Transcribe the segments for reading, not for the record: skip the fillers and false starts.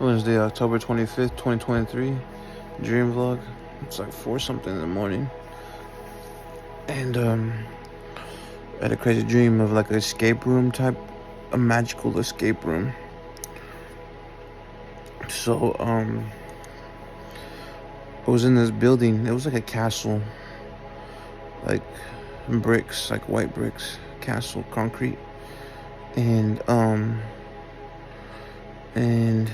Wednesday, October 25th, 2023. Dreamvlog. It's like 4 something in the morning. And I had a crazy dream of like an escape room type, a magical escape room. So I was in this building. It was like a castle, like bricks, like white bricks, castle, concrete. And and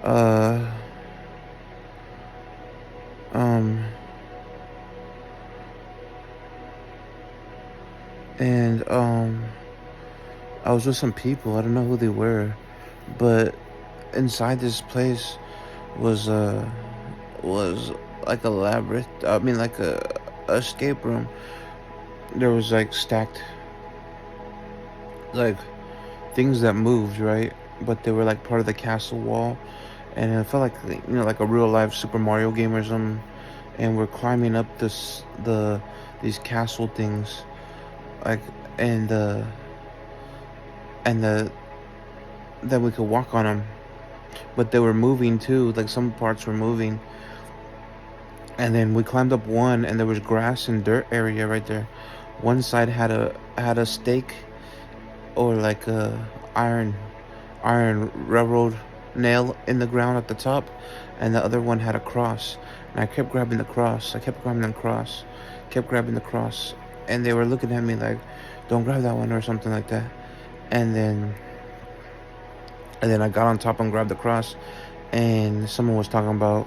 uh um and I was with some people. I don't know who they were, but inside this place was was like a labyrinth. I mean, like a escape room. There was like stacked like things that moved, right? But they were like part of the castle wall, and it felt like, like a real life Super Mario game or something. And we're climbing up these castle things, like and and the that we could walk on them, but they were moving too. Like some parts were moving. And then we climbed up one, and there was grass and dirt area right there. One side had a stake, or like a iron railroad nail in the ground at the top, and the other one had a cross. And I kept grabbing the cross. I kept grabbing the cross. Kept grabbing the cross. And they were looking at me like, "Don't grab that one," or something like that. And then I got on top and grabbed the cross, and someone was talking about,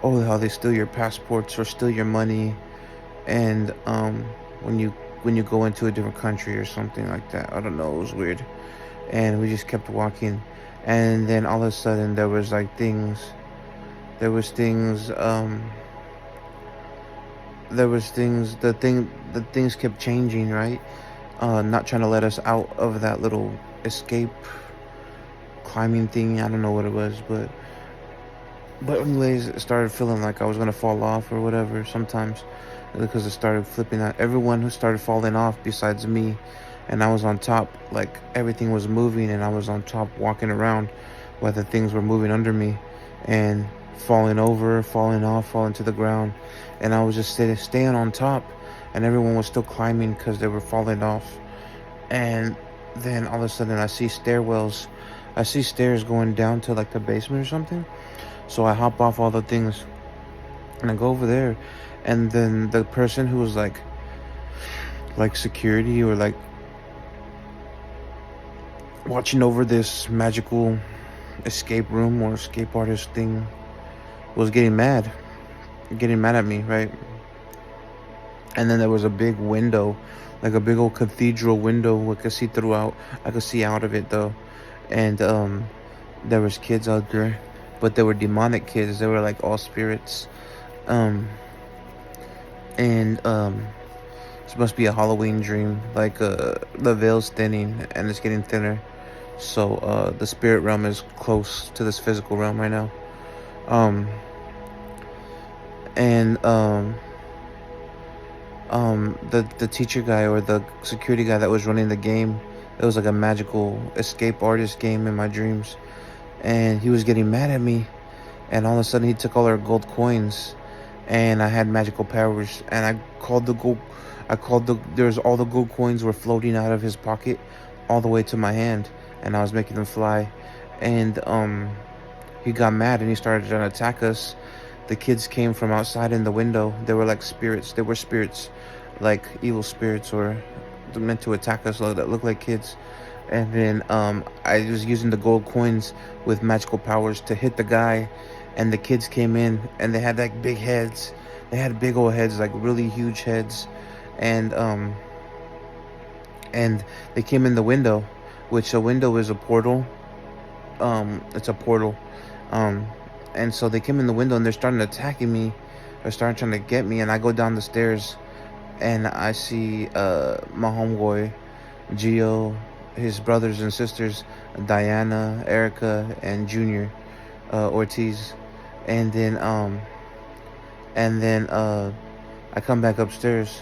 oh, how they steal your passports or steal your money, and when you go into a different country or something like that. I don't know. It was weird. And we just kept walking, and then all of a sudden there was like things. There was things. There was things. The things kept changing, right? Not trying to let us out of that little escape climbing thing. I don't know what it was, but anyways, it started feeling like I was gonna fall off or whatever sometimes, because it started flipping out. Everyone who started falling off besides me, and I was on top. Like everything was moving, and I was on top walking around, while the things were moving under me, and falling over, falling off, falling to the ground, and I was just staying on top, and everyone was still climbing because they were falling off. And then all of a sudden, I see stairwells. I see stairs going down to like the basement or something. So I hop off all the things, and I go over there, and then the person who was like security, or like watching over this magical escape room or escape artist thing, was getting mad at me, right? And then there was a big window, like a big old cathedral window I could see throughout. I could see out of it though. And there was kids out there, but they were demonic kids. They were like all spirits. Um, and This must be a Halloween dream. Like the veil's thinning, and it's getting thinner. So the spirit realm is close to this physical realm right now. Um, and the teacher guy, or the security guy that was running the game, it was like a magical escape artist game in my dreams, and he was getting mad at me. And all of a sudden he took all our gold coins, and I had magical powers, and there's all the gold coins were floating out of his pocket all the way to my hand, and I was making them fly. And he got mad, and he started trying to attack us. The kids came from outside in the window. They were like spirits. They were spirits, like evil spirits, or meant to attack us, that looked like kids. And then I was using the gold coins with magical powers to hit the guy, and the kids came in, and they had like big heads. They had big old heads, like really huge heads, and they came in the window, which a window is a portal. It's a portal. And so they came in the window, and they're starting attacking me. They're starting trying to get me, and I go down the stairs, and I see my homeboy, Gio, his brothers and sisters, Diana, Erica, and Junior, Ortiz. And then I come back upstairs.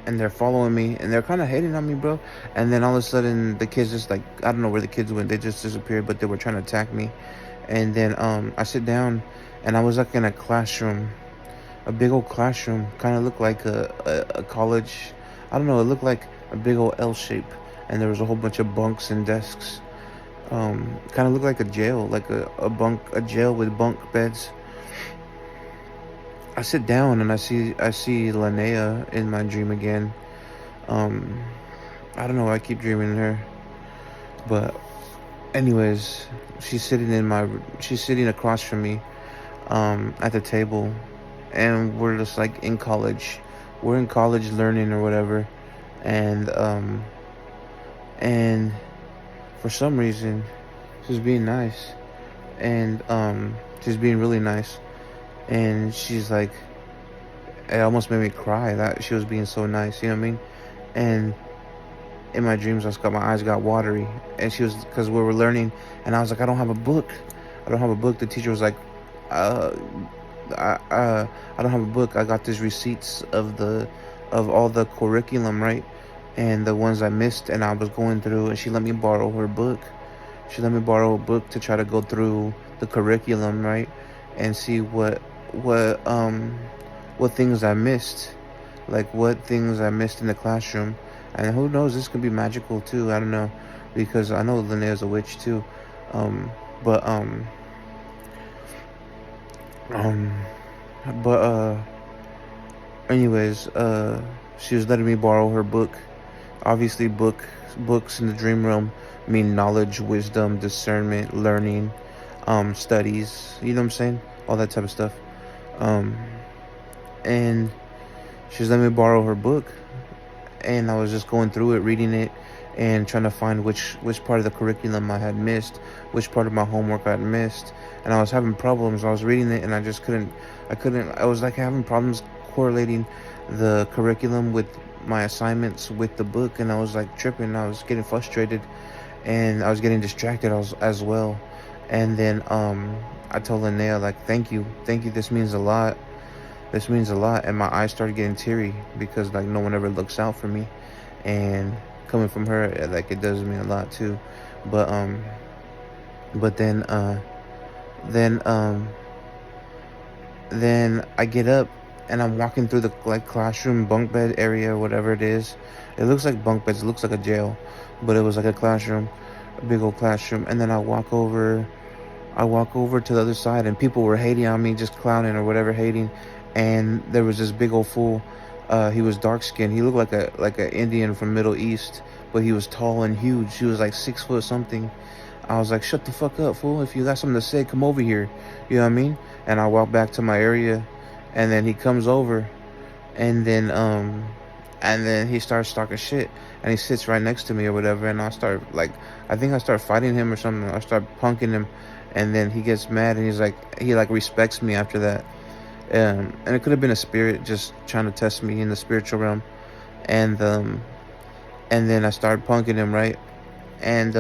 and they're following me, and they're kind of hating on me, bro. And then all of a sudden, the kids just like, I don't know where the kids went. They just disappeared, but they were trying to attack me. And then I sit down, and I was like in a classroom, a big old classroom, kind of looked like a college. I don't know. It looked like a big old L shape, and there was a whole bunch of bunks and desks. Kind of looked like a jail, like a jail with bunk beds. I sit down and I see Lanea in my dream again. Um, I don't know. I keep dreaming her, but anyways, she's sitting across from me, at the table, and we're just like in college. We're in college learning or whatever, and and for some reason, she's being nice, and she's being really nice, and she's like, it almost made me cry that she was being so nice. You know what I mean? And in my dreams, my eyes got watery, and she was, because we were learning, and I was like, I don't have a book. I don't have a book. The teacher was like, uh, I don't have a book. I got these receipts of all the curriculum, right, and the ones I missed, and I was going through, and she let me borrow her book. She let me borrow a book to try to go through the curriculum, right, and see what what things I missed, like what things I missed in the classroom. And who knows, this could be magical too. I don't know, because I know Linnea's a witch too. Um, but um, um, but anyways, she was letting me borrow her book. Obviously, books in the dream realm mean knowledge, wisdom, discernment, learning, studies. You know what I'm saying? All that type of stuff. Um, and she was letting me borrow her book, and I was just going through it, reading it, and trying to find which part of the curriculum I had missed, which part of my homework I had missed. And I was having problems. I was reading it, and I just couldn't. I was like having problems correlating the curriculum with my assignments with the book, and I was like tripping. I was getting frustrated, and I was getting distracted as well. And then I told Linnea, like, thank you. This means a lot. This means a lot. And my eyes started getting teary, because like no one ever looks out for me, and coming from her, like, it does mean a lot too. But but then then I get up, and I'm walking through the like classroom bunk bed area, whatever it is. It looks like bunk beds. It looks like a jail, but it was like a classroom, a big old classroom. And then I walk over. I walk over to the other side, and people were hating on me, just clowning or whatever, hating. And there was this big old fool. He was dark skinned. He looked like a Indian from Middle East, but he was tall and huge. He was like 6 foot something. I was like, shut the fuck up, fool. If you got something to say, come over here. You know what I mean? And I walk back to my area, and then he comes over, and then he starts talking shit, and he sits right next to me or whatever, and I think I start fighting him or something. I start punking him, and then he gets mad, and he like respects me after that. And it could have been a spirit just trying to test me in the spiritual realm. And then I started punking him, right, and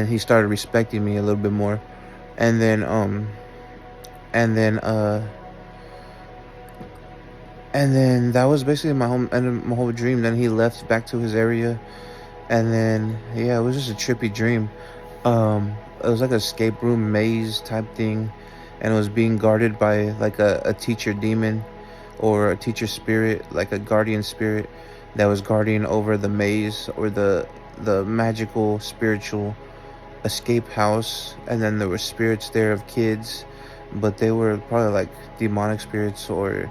he started respecting me a little bit more. And then and then and then that was basically my home end of my whole dream. Then he left back to his area, and then yeah, it was just a trippy dream. It was like an escape room maze type thing, and it was being guarded by like a teacher demon, or a teacher spirit, like a guardian spirit that was guarding over the maze, or the magical spiritual escape house. And then there were spirits there of kids, but they were probably like demonic spirits, or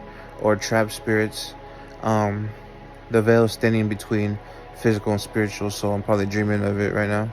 trap spirits. The veil is thinning between physical and spiritual, so I'm probably dreaming of it right now.